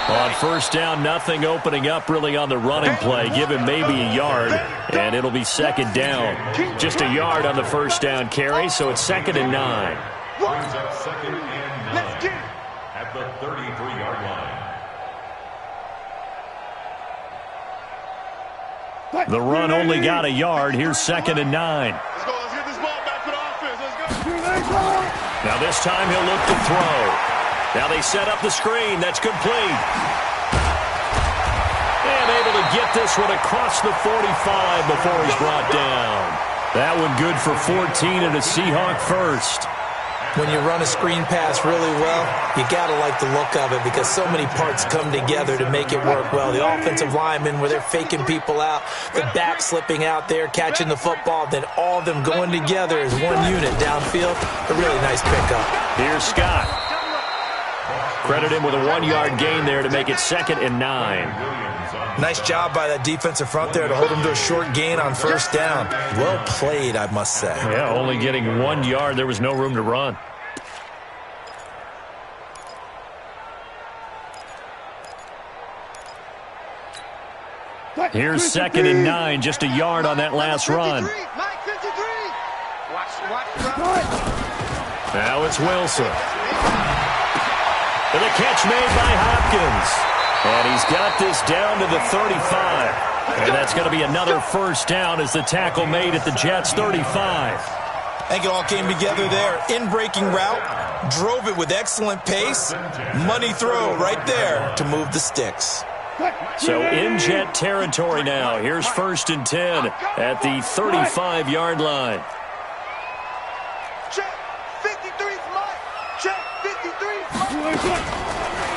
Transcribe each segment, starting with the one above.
On first down, nothing opening up really on the running play. Give him maybe a yard, and it'll be second down. Just a yard on the first down carry, so it's 2nd and 9. Brings up 2nd and 9 at the 33-yard line. The run only got a yard. Here's 2nd and 9. Let's go. Let's get this ball back for the offense. Let's go. Now this time he'll look to throw. Now they set up the screen. That's complete. And able to get this one across the 45 before he's brought down. That one good for 14 and a Seahawk first. When you run a screen pass really well, you got to like the look of it because so many parts come together to make it work well. The offensive linemen, where they're faking people out, the back slipping out there, catching the football, then all of them going together as one unit downfield. A really nice pickup. Here's Scott. Credit him with a 1-yard gain there to make it 2nd and 9. Nice job by that defensive front there to hold him to a short gain on first down. Well played, I must say. Yeah, only getting 1 yard. There was no room to run. Here's 2nd and 9, just a yard on that last run. Now it's Wilson. And the catch made by Hopkins. And he's got this down to the 35. And that's going to be another first down as the tackle made at the Jets' 35. I think it all came together there. In-breaking route, drove it with excellent pace. Money throw right there to move the sticks. So in Jet territory now. Here's 1st and 10 at the 35-yard line. Check 53's Mike. Check 53's Mike.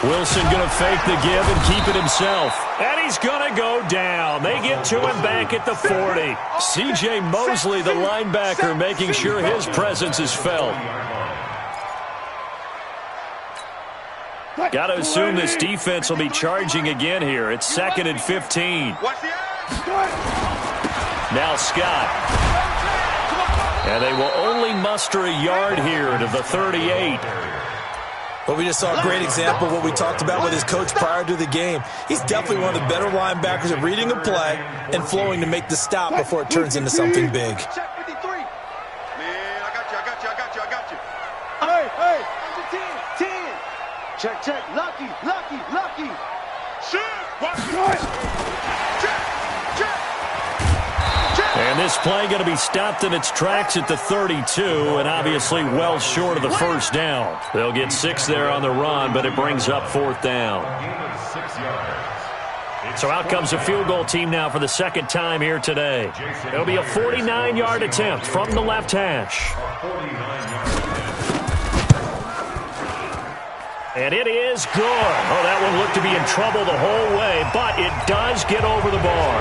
Wilson going to fake the give and keep it himself. And he's going to go down. They get to him back at the 40. C.J. Mosley, the linebacker, making sure his presence is felt. Got to assume this defense will be charging again here. It's 2nd and 15. Now Scott. And they will only muster a yard here to the 38. Well, we just saw a great example of what we talked about with his coach prior to the game. He's definitely one of the better linebackers at reading a play and flowing to make the stop before it turns into something big. Man, I got you. Hey, 10. Check. Lucky. Shoot. Check. And this play going to be stopped in its tracks at the 32, and obviously well short of the first down. They'll get 6 there on the run, but it brings up 4th down. So out comes a field goal team now for the second time here today. It'll be a 49-yard attempt from the left hash. And it is good. Oh, that one looked to be in trouble the whole way, but it does get over the bar.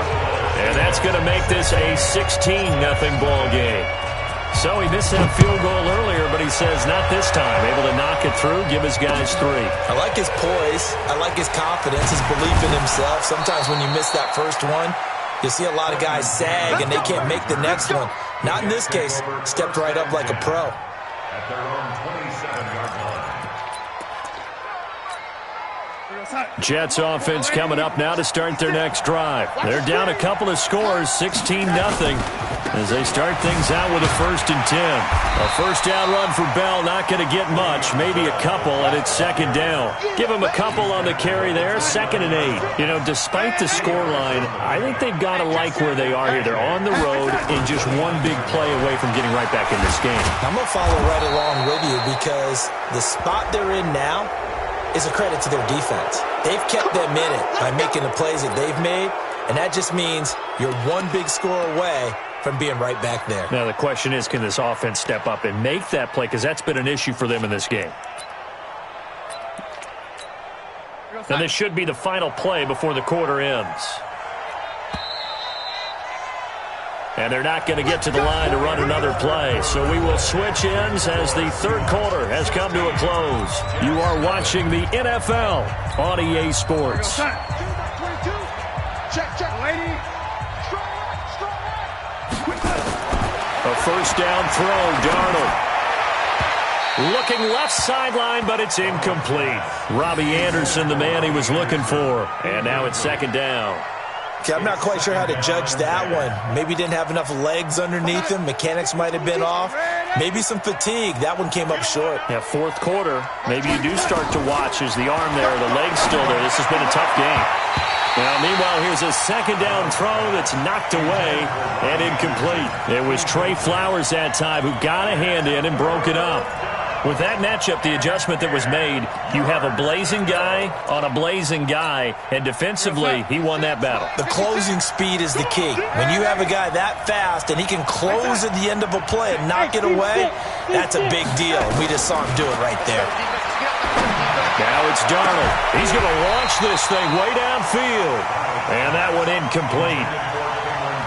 And that's going to make this a 16-0 ball game. So he missed that field goal earlier, but he says not this time. Able to knock it through, give his guys 3. I like his poise. I like his confidence, his belief in himself. Sometimes when you miss that first one, you'll see a lot of guys sag and they can't make the next one. Not in this case. Stepped right up like a pro. At their own 27-yard line. Jets offense coming up now to start their next drive. They're down a couple of scores, 16-0, as they start things out with a 1st and 10. A first down run for Bell, not going to get much, maybe a couple, and it's 2nd down. Give him a couple on the carry there, 2nd and 8. You know, despite the scoreline, I think they've got to like where they are here. They're on the road and just one big play away from getting right back in this game. I'm going to follow right along with you because the spot they're in now is a credit to their defense. They've kept them in it by making the plays that they've made, and that just means you're one big score away from being right back there. Now the question is, can this offense step up and make that play? Because that's been an issue for them in this game. And this should be the final play before the quarter ends. And they're not going to get to the line to run another play. So we will switch ends as the third quarter has come to a close. You are watching the NFL on EA Sports. Check, lady. A first down throw, Darnold. Looking left sideline, but it's incomplete. Robbie Anderson, the man he was looking for. And now it's second down. Okay, I'm not quite sure how to judge that one. Maybe didn't have enough legs underneath him. Mechanics might have been off. Maybe some fatigue. That one came up short. Yeah, fourth quarter. Maybe you do start to watch as the arm there, the leg's still there. This has been a tough game. Now, meanwhile, here's a second down throw that's knocked away and incomplete. It was Trey Flowers that time who got a hand in and broke it up. With that matchup, the adjustment that was made, you have a blazing guy on a blazing guy, and defensively, he won that battle. The closing speed is the key. When you have a guy that fast and he can close at the end of a play and knock it away, that's a big deal. We just saw him do it right there. Now it's Darnold. He's going to launch this thing way downfield. And that one incomplete.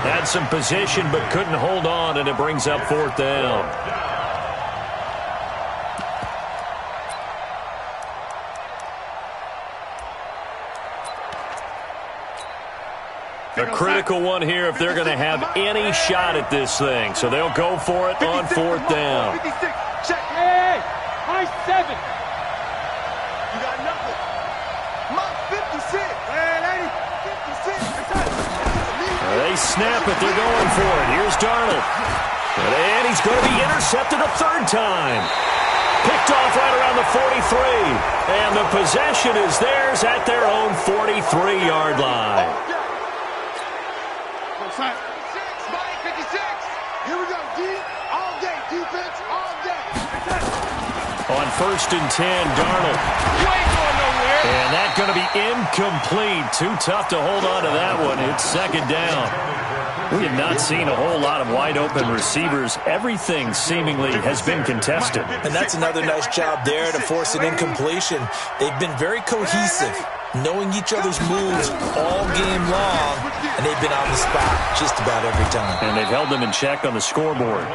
Had some position but couldn't hold on, and it brings up fourth down. A critical one here if they're going to have any shot at this thing. So they'll go for it on fourth down. 56, check. Hey, high 7. You got nothing. Mark 56. Hey, lady, 56. They snap it. They're going for it. Here's Darnold. And he's going to be intercepted a third time. Picked off right around the 43. And the possession is theirs at their own 43-yard line. 56, Mike 56. Here we go, D. All day, defense, all day. On 1st and 10, Darnold. You ain't going nowhere. And that's going to be incomplete. Too tough to hold on to that one. It's second down. We have not seen a whole lot of wide-open receivers. Everything seemingly has been contested. And that's another nice job there to force an incompletion. They've been very cohesive, knowing each other's moves all game long, and they've been on the spot just about every time. And they've held them in check on the scoreboard.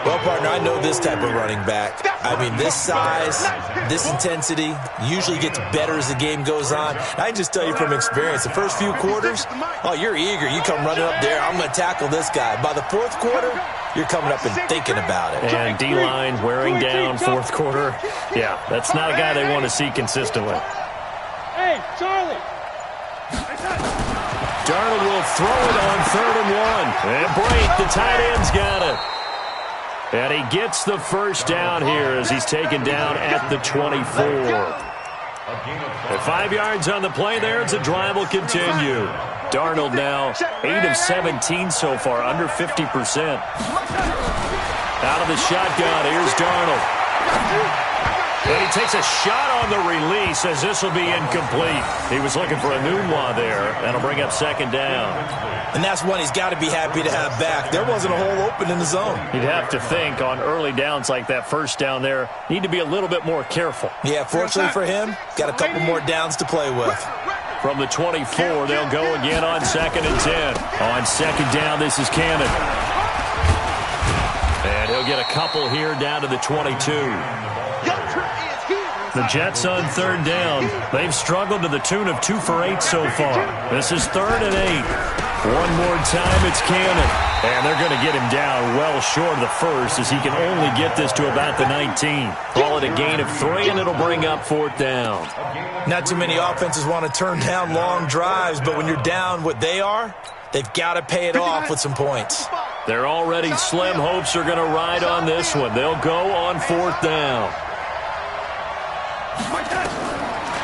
Well, partner, I know this type of running back. I mean, this size, this intensity usually gets better as the game goes on. I can just tell you from experience, the first few quarters, oh, you're eager. You come running up there, I'm going to tackle this guy. By the fourth quarter, you're coming up and thinking about it. And D-line wearing down fourth quarter. Yeah, that's not a guy they want to see consistently. Hey, Charlie. Darnold will throw it on 3rd and 1. And Brate, the tight end's got it. And he gets the first down here as he's taken down at the 24. At 5 yards on the play there, it's a drive will continue. Darnold now 8 of 17 so far, under 50%. Out of the shotgun, here's Darnold. And he takes a shot on the release as this will be incomplete. He was looking for a Nunwa there. That'll bring up second down. And that's one he's got to be happy to have back. There wasn't a hole open in the zone. You'd have to think on early downs like that first down there, need to be a little bit more careful. Yeah, fortunately for him, got a couple more downs to play with. From the 24, they'll go again on 2nd and 10. On second down, this is Cannon. And he'll get a couple here down to the 22. The Jets on 3rd down. They've struggled to the tune of 2 for 8 so far. This is 3rd and 8. One more time, it's Cannon. And they're going to get him down well short of the first as he can only get this to about the 19. Call it a gain of 3, and it'll bring up 4th down. Not too many offenses want to turn down long drives, but when you're down what they are, they've got to pay it off with some points. Their already slim hopes are going to ride on this one. They'll go on 4th down.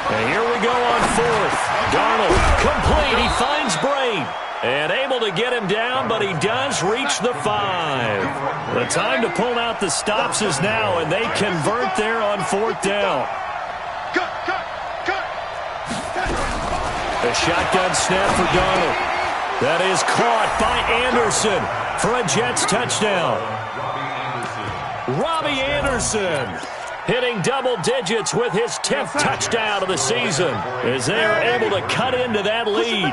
And here we go on 4th. Darnold, complete. He finds Brate. And able to get him down, but he does reach the 5. The time to pull out the stops is now, and they convert there on 4th down. A shotgun snap for Darnold. That is caught by Anderson for a Jets touchdown. Robbie Anderson hitting double digits with his 10th touchdown of the season as they are able to cut into that lead.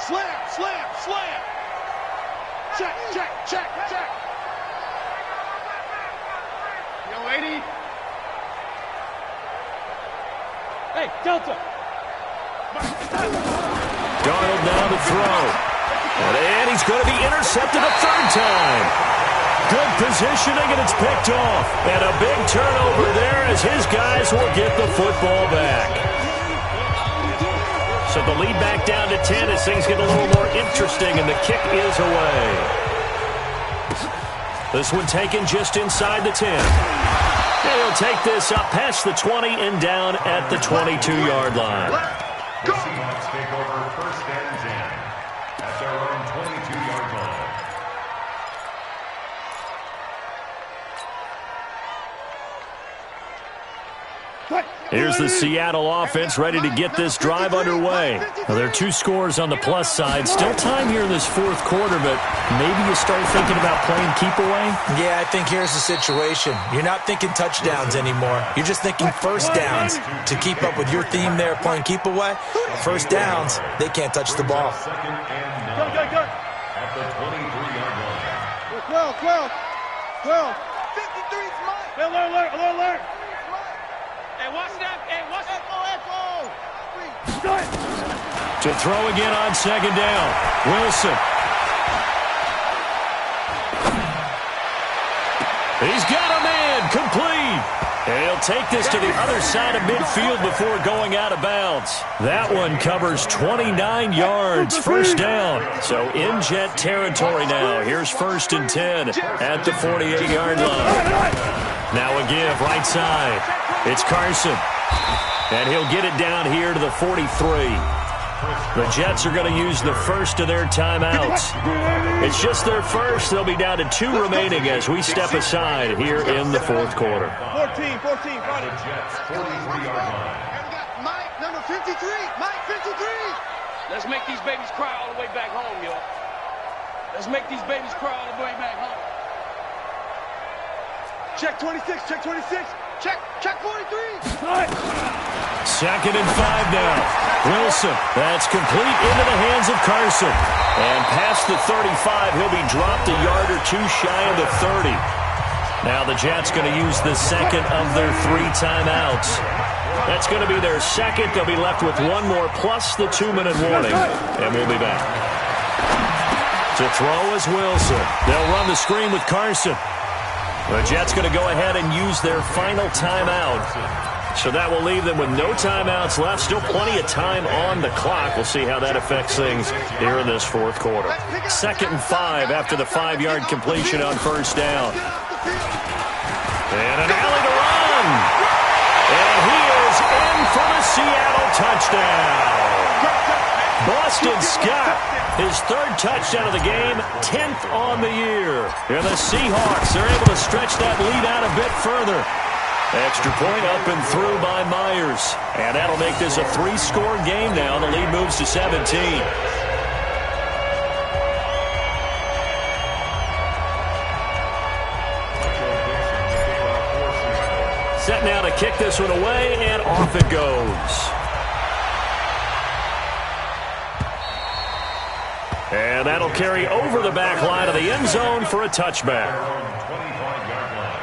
Slam, slam, slam. Check, check, check, check. Yo, lady. Hey, Delta. Darnold now to throw. And he's going to be intercepted a 3rd time. Good positioning, and it's picked off. And a big turnover there as his guys will get the football back. So the lead back down to 10 as things get a little more interesting, and the kick is away. This one taken just inside the 10. And he'll take this up past the 20 and down at the 22-yard line. The Seahawks take over first and 10 at their own 22-yard line. Here's the Seattle offense ready to get this drive underway. Now, there are 2 scores on the plus side. Still time here in this fourth quarter, but maybe you start thinking about playing keep away? Yeah, I think here's the situation. You're not thinking touchdowns anymore. You're just thinking first downs. To keep up with your theme there, playing keep away, first downs, they can't touch the ball. Second and 9 at the 23-yard line. 12. 53's mine. Alert. Hey, watch that. Echo. To throw again on second down. Wilson. He's got a man. Complete. And he'll take this to the other side of midfield before going out of bounds. That one covers 29 yards. First down. So in Jet territory now. Here's first and 10 at the 48-yard line. Now a give right side. It's Carson. And he'll get it down here to the 43. The Jets are going to use the first of their timeouts. It's just their first. They'll be down to 2 remaining as we step aside here in the fourth quarter. 14. The Jets 43-yard line. Mike, number 53. Mike, 53. Let's make these babies cry all the way back home, yo. Let's make these babies cry all the way back home. Check 26. Check 43. Second and 5 now. Wilson. That's complete into the hands of Carson. And past the 35, he'll be dropped a yard or 2 shy of the 30. Now the Jets going to use the second of their 3 timeouts. That's going to be their second. They'll be left with 1 more plus the 2-minute warning. And we'll be back. To throw is Wilson. They'll run the screen with Carson. The Jets going to go ahead and use their final timeout. So that will leave them with no timeouts left. Still plenty of time on the clock. We'll see how that affects things here in this fourth quarter. Second and 5 after the 5-yard completion on first down. And an alley to run. And he is in for the Seattle touchdown. Boston Scott, his 3rd touchdown of the game, 10th on the year. And the Seahawks are able to stretch that lead out a bit further. Extra point up and through by Myers. And that'll make this a 3-score game now. The lead moves to 17. Set now to kick this one away, and off it goes. And that'll carry over the back line of the end zone for a touchback. 25-yard line.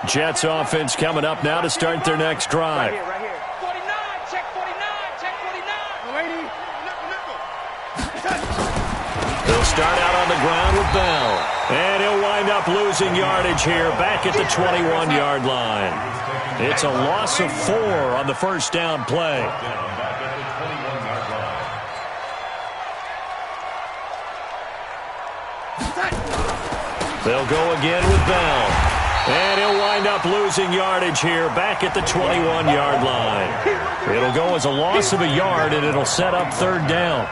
Jets offense coming up now to start their next drive. Right here. 49, check 49. They'll start out on the ground with Bell. And he'll wind up losing yardage here back at the 21-yard line. It's a loss of 4 on the first down play. Back at the 21-yard line. They'll go again with Bell. And he'll wind up losing yardage here back at the 21-yard line. It'll go as a loss of a yard, and it'll set up third down.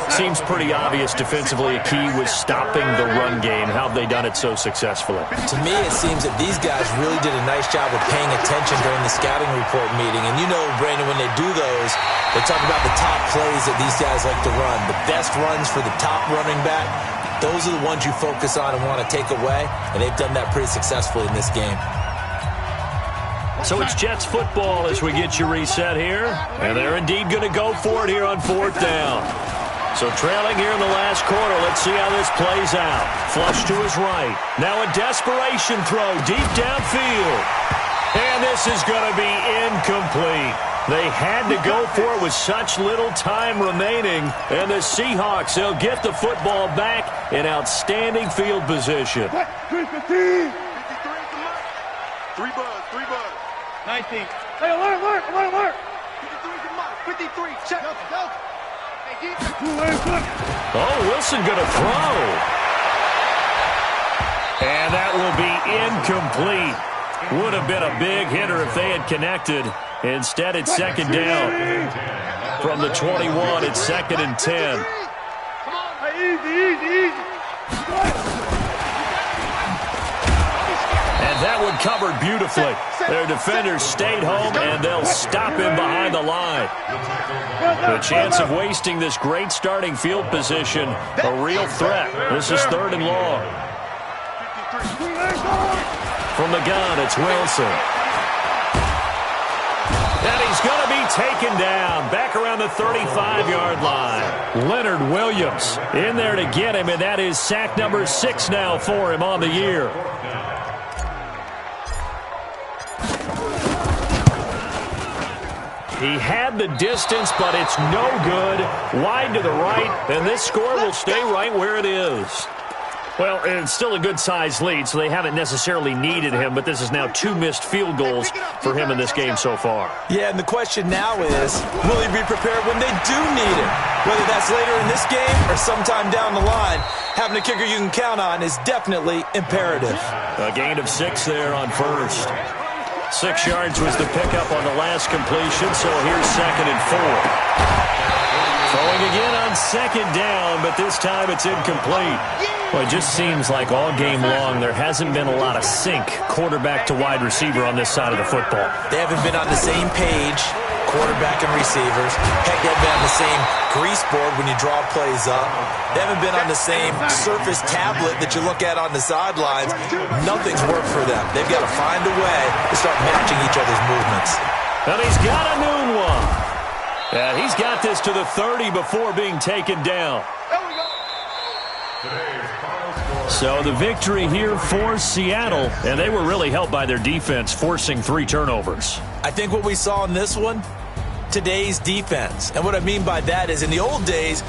Seems pretty obvious defensively a key was stopping the run game. How have they done it so successfully? To me, it seems that these guys really did a nice job of paying attention during the scouting report meeting. And you know, Brandon, when they do those, they talk about the top plays that these guys like to run. The best runs for the top running back. Those are the ones you focus on and want to take away, and they've done that pretty successfully in this game. So it's Jets football as we get you reset here, and they're indeed going to go for it here on 4th down. So trailing here in the last quarter. Let's see how this plays out. Flush to his right. Now a desperation throw deep downfield. And this is going to be incomplete. They had to go for it with such little time remaining. And the Seahawks, they'll get the football back in outstanding field position. 315. 3 buzz. 19. Hey, alert. 53. Check. Go. Oh, Wilson going to throw. And that will be incomplete. Would have been a big hitter if they had connected. Instead, it's second down. From the 21, it's second and 10. Come on. Easy. And that one covered beautifully. Their defenders stayed home, and they'll stop him behind the line. The chance of wasting this great starting field position, a real threat. This is third and long. From the gun, it's Wilson. And he's going to be taken down back around the 35-yard line. Leonard Williams in there to get him, and that is sack number 6 now for him on the year. He had the distance, but it's no good. Wide to the right, and this score will stay right where it is. Well, it's still a good-sized lead, so they haven't necessarily needed him, but this is now 2 missed field goals for him in this game so far. Yeah, and the question now is, will he be prepared when they do need him? Whether that's later in this game or sometime down the line, having a kicker you can count on is definitely imperative. A gain of 6 there on first. 6 yards was the pickup on the last completion, so here's second and 4. Throwing again on second down, but this time it's incomplete. Well, it just seems like all game long there hasn't been a lot of sync quarterback to wide receiver on this side of the football. They haven't been on the same page, quarterback and receivers. Heck, they haven't been on the same grease board when you draw plays up. They haven't been on the same Surface tablet that you look at on the sidelines. Nothing's worked for them. They've got to find a way to start matching each other's movements. And he's got a new one. And he's got this to the 30 before being taken down. So the victory here for Seattle, and they were really helped by their defense, forcing 3 turnovers. I think what we saw in this one, today's defense. And what I mean by that is in the old days,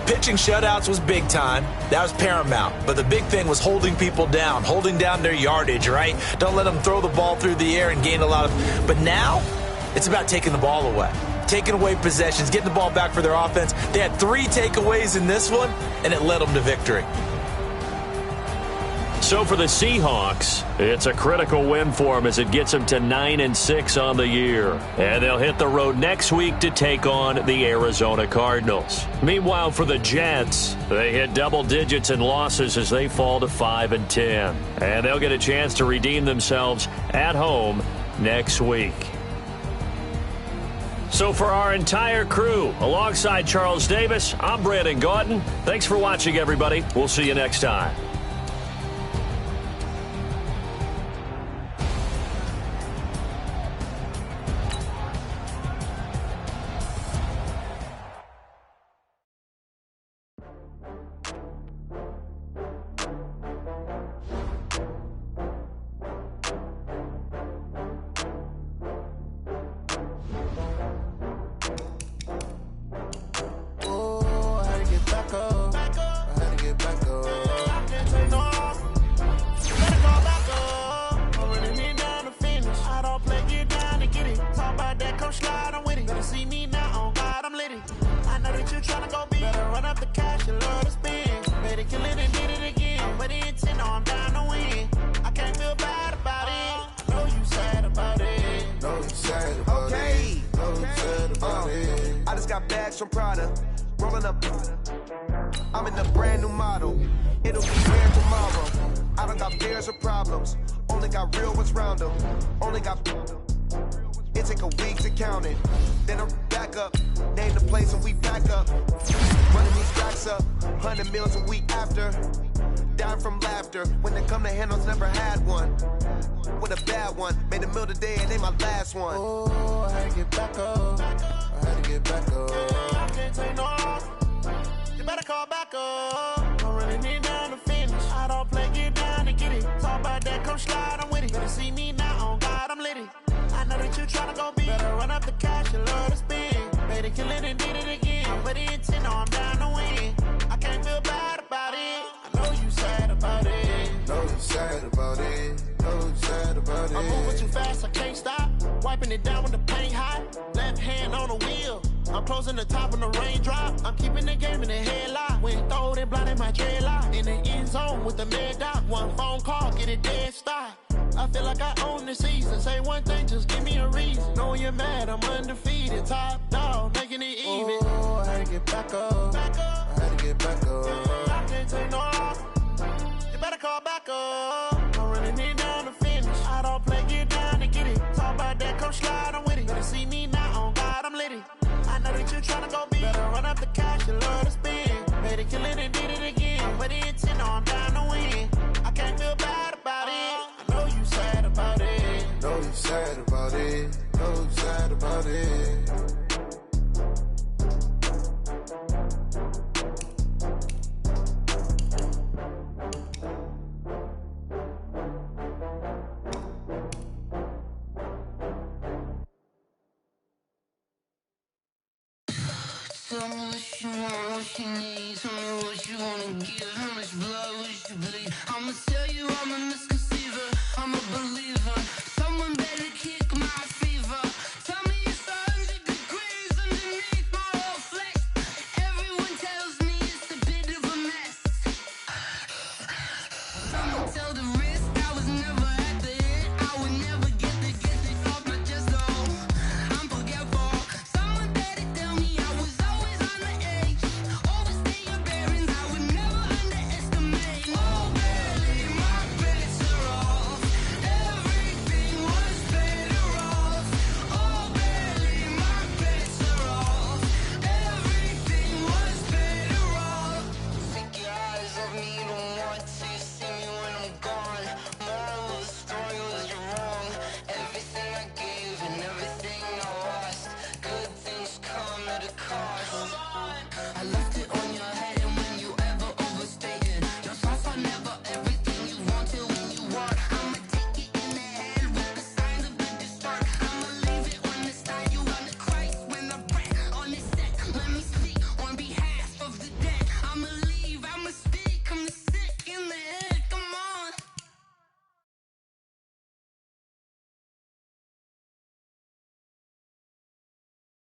pitching shutouts was big time. That was paramount. But the big thing was holding people down, holding down their yardage, right? Don't let them throw the ball through the air and gain a lot of... But now, it's about taking the ball away. Taking away possessions, getting the ball back for their offense. They had 3 takeaways in this one, and it led them to victory. So for the Seahawks, it's a critical win for them as it gets them to 9-6 on the year. And they'll hit the road next week to take on the Arizona Cardinals. Meanwhile, for the Jets, they hit double digits in losses as they fall to 5-10. And they'll get a chance to redeem themselves at home next week. So for our entire crew, alongside Charles Davis, I'm Brandon Gaudin. Thanks for watching, everybody. We'll see you next time. Oh, I had to get back up. I had to get back up. I can't take no off. You better call back up. I'm running it down to finish. I don't play, get down and get it. Talk about that, come slide, I'm with it. Better see me now, on God, I'm litty. I know that you tryna go big. Better run up the cash, you love to spend. Better kill it and did it again. I'm with the intent, no, I'm down to win. I can't feel bad about it. I know you sad about it. Know you sad about it. Know you sad about it. I'm moving too fast, I can't stop. Wiping it down when the paint hot. Left hand on the wheel. I'm closing the top when the raindrop. I'm keeping the game in the headlock. When throw it blind in my dreadlock. In the end zone with the mad dot. One phone call, get it dead stop. I feel like I own the season. Say one thing, just give me a reason. Knowing you're mad, I'm undefeated. Top dog, making it even. Oh, I had to get back up. I had to get back up. I can't take no off. You better call back up. I'm running it down to finish. I don't play, get down and get it. Talk about that, come slide, I'm with it. Better see me now, on God, I'm litty. I know that you tryna go big. Better run up the cash, you love to spend. Better kill it and did it again. But the intent, no, I'm down to win. I can't feel bad about it. I know you sad about it. Know you sad about it. Know you sad about it. Tell me what you want, what you need. Tell me what you wanna give. How much blood would you bleed? I'ma tell you I'm a misconceiver. I'm a believer.